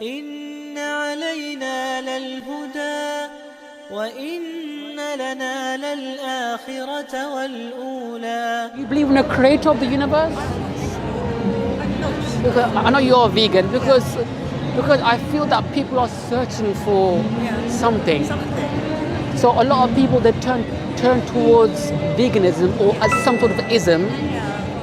إن علينا للهدى وإن لنا للآخرة والأولى. You believe in the creator of the universe? Because I know you're a vegan because I feel that people are searching for something. So a lot of people they turn towards veganism or as some sort of ism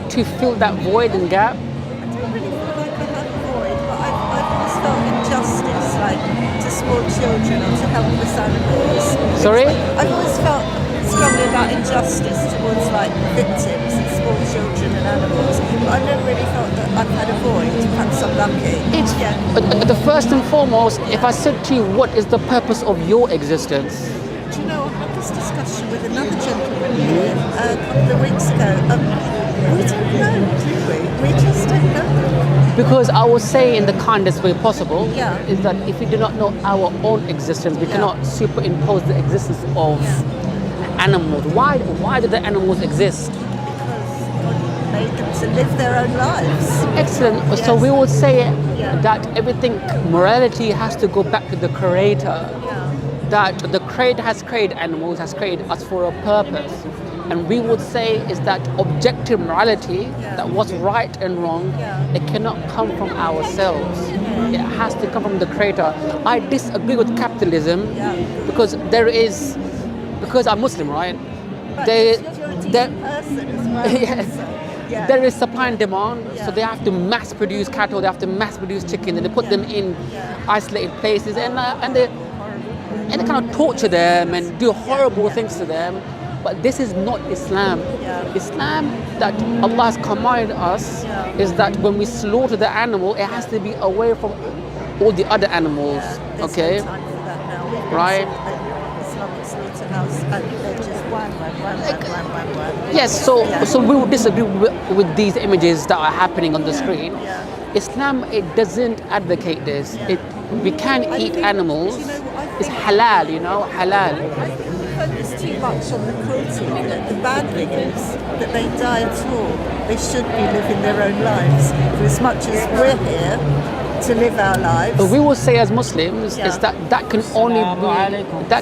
to fill that void and gap. I don't really feel like I have a void, but I've always felt injustice, like to small children or to helpless animals. Sorry? I've always felt strongly about injustice towards like victims and small children and animals, but I've never really felt that I've had a void. Perhaps I'm lucky. It's the first and foremost, if I said to you, what is the purpose of your existence? Do you know, I had this discussion with another gentleman here a couple of weeks ago. We don't know, do we? We just don't know. Because I will say in the kindest way possible Yeah. is that if we do not know our own existence, we cannot superimpose the existence of animals. Why do the animals exist? Because God made them to live their own lives. Excellent. Yes. So we would say Yeah. that everything, morality has to go back to the creator. That the creator has created animals, has created us for a purpose. And we would say is that objective morality, that what's right and wrong, it cannot come from ourselves. It has to come from the creator. I disagree with capitalism because because I'm Muslim, right? But There- you're a there- decent person as well. Yes. So, yeah. There is supply and demand, Yeah. so they have to mass produce cattle, they have to mass produce chicken, and they put them in isolated places, and they kind of torture them and do horrible things to them. But this is not Islam. Islam that Allah has commanded us is that when we slaughter the animal, it has to be away from all the other animals. There's Okay, no time for that now. We've been Right. to an Islamic slaughterhouse and they're just wham. yes. So we would disagree with these images that are happening on the screen. Islam it doesn't advocate this. We can eat animals. It's halal, halal. I think we focus too much on the cruelty. The bad thing is that they die at all. They should be living their own lives. For as much as we're here to live our lives. But we will say as Muslims is that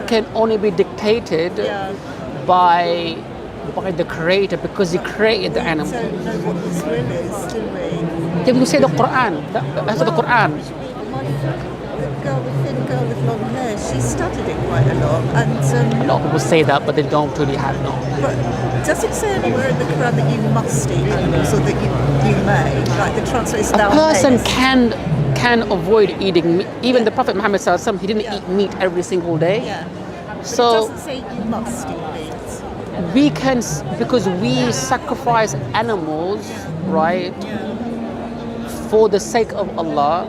can only be dictated by the creator because he created the animal. We don't know what his will is, do we? Then we say the Quran. That's the Quran. The thin girl with long hair, she studied it quite a lot. And A lot of people say that, but they don't really have no. but does it say anywhere in the Quran that you must eat animals or that you may? Like the translation A thou person mayest? can avoid eating meat. Even the Prophet Muhammad sallallahu alaihi wasallam, he didn't eat meat every single day. Yeah. But So it doesn't say you must eat meat. we can, because we sacrifice animals, right, for the sake of Allah,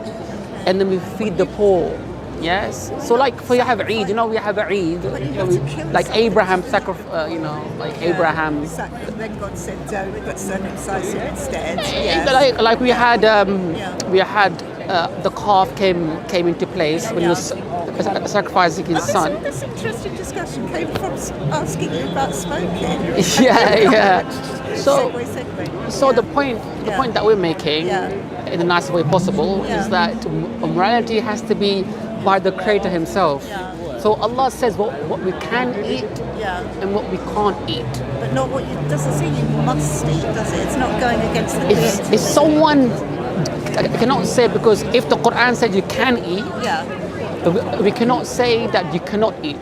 and then we feed the poor. Yes. So like for you have Eid, we have a Eid, like Abraham sacrifice, like Abraham. Then God said, don't, but circumcise him instead. Like we had the calf came into place when he was sacrificing his son. This interesting discussion came from asking you about smoking. Yeah. So Segue. the point that we're making in the nicest way possible is that morality has to be by the creator himself. So Allah says what we can eat and what we can't eat. But not what you doesn't say you must eat, does it? It's not going against the If someone I cannot say, because if the Quran said you can eat, we cannot say that you cannot eat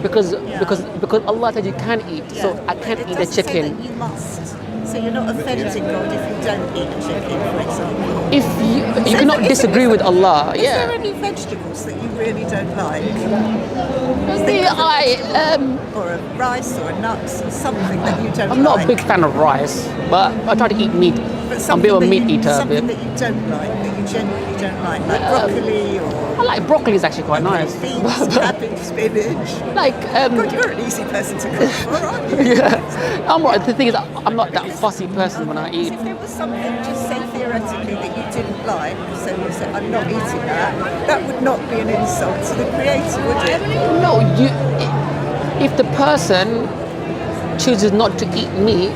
because Allah said you can eat. So I can't eat a chicken. Say that you must. So you're not offending God if you don't eat a chicken, for example. If you cannot disagree with Allah, Is there any vegetables that you really don't like? Or a rice or a nuts or something that you don't like? I'm not a big fan of rice, but I try to eat meat. I'm a bit of a meat eater. Something that you don't like, that you genuinely don't like broccoli or... I like broccoli, is actually quite nice. Beans, cabbage, spinach. God, you're an easy person to cook for, aren't you? Yeah. The thing is, I'm not that fussy person when I eat. If there was something, just say theoretically, that you didn't like, so you said, I'm not eating that would not be an insult to the creator, would it? No, if the person chooses not to eat meat,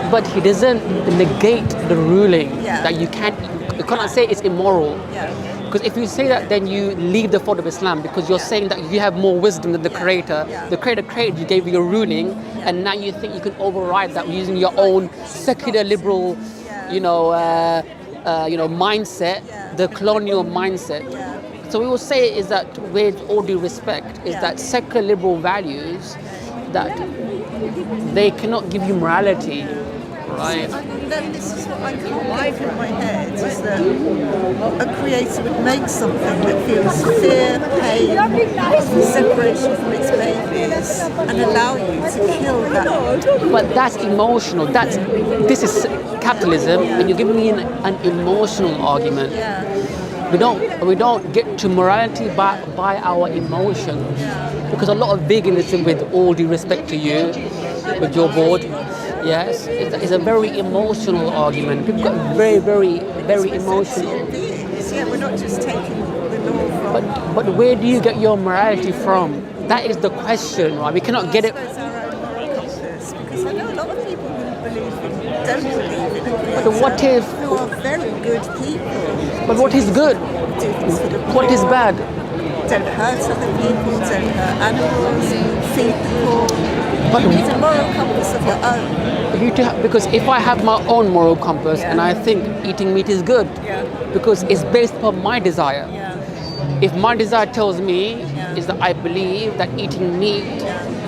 but he doesn't negate the ruling that you can't eat. You cannot say it's immoral. Because if you say that, then you leave the fold of Islam, because you're saying that you have more wisdom than the Creator. The Creator created you, gave you a ruling, and now you think you can override that using your own secular liberal, mindset, the colonial mindset. So we will say is that, with all due respect, is that secular liberal values, that they cannot give you morality, right? Then this is what I can't get in my head, is that a creator would make something that feels fear, pain, separation from its babies, and allow you to kill that. But that's emotional. This is capitalism, and you're giving me an emotional argument. We don't get to morality by our emotions, because a lot of veganism, with all due respect to you, with your board, yes, it's a very emotional argument. People got very, very, very emotional. Yeah, we're not just taking the law from. But where do you get your morality from? That is the question, right? We cannot get it. It's our own moral compass, because I know a lot of people who don't believe in a creator, But what if? who are very good people. But what is good? Do things for the poor. What is bad? Don't hurt other people, don't hurt animals, feed the poor. But You need a moral compass of your own. Because if I have my own moral compass and I think eating meat is good, because it's based upon my desire. If my desire tells me is that I believe that eating meat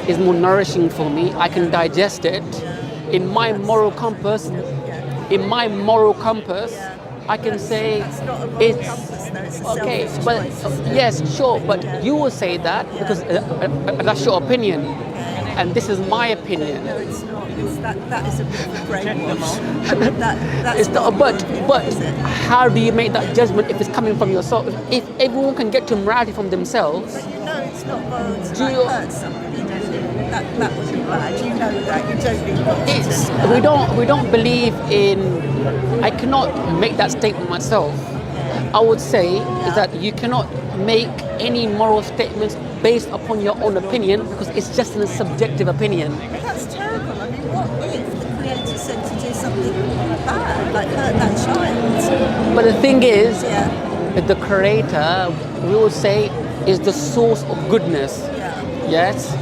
is more nourishing for me, I can digest it. In my moral compass, I can say That's not a moral it's compass, though, it's a okay. selfish But choice. yes, sure. But you will say that because that's your opinion, and this is my opinion. No, it's not. That is a bit of a brainwash. That's It's not, but is it? how do you make that judgment if it's coming from yourself? If everyone can get to morality from themselves, But you know it's not moral to Do you- hurt somebody, don't you? That would be bad. You know that. You don't need moral it's to we don't believe in. I cannot make that statement myself. I would say is that you cannot make any moral statements based upon your own opinion, because it's just a subjective opinion. But that's terrible. I mean, what if the creator said to do something bad, like hurt that child? But the thing is, Yeah. that the Creator, we will say, is the source of goodness. Yeah. Yes.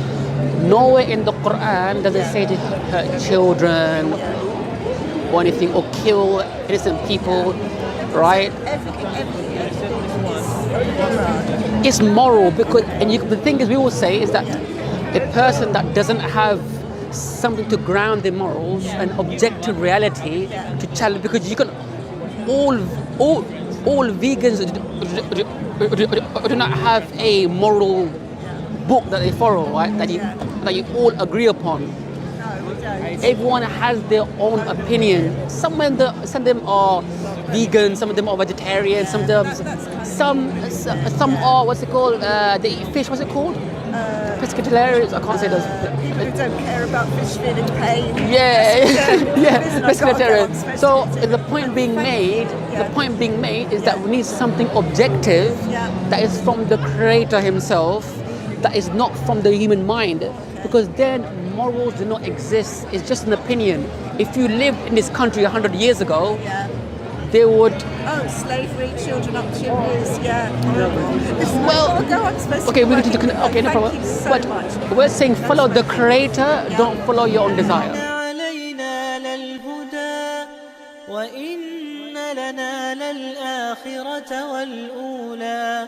Nowhere in the Quran does it say to hurt children or anything, or kill innocent people, right? Everything is It's moral, because, the thing is, we will say is that a person that doesn't have something to ground their morals and objective reality to challenge, because you can all vegans do not have a moral book that they follow, right? That you all agree upon. No, we don't. Everyone has their own opinion. Some of them are vegan, some of them are vegetarian, some are what's it called? They eat fish. What's it called? Pescatarians. I can't say those. People who don't care about fish feeling pain. Pescatarian. So the point being made is that we need something objective that is from the Creator Himself, that is not from the human mind, because then morals do not exist. It's just an opinion. If you lived in this country 100 years ago, they would. Oh, slavery, children up chimneys, horrible. Listen, Well, I've got to go. I'm supposed Okay, to we be need to working. okay, no problem. Thank you so But much. we're saying follow the Creator, don't follow your own desire. علينا للهدى وإن لنا للآخرة والأولى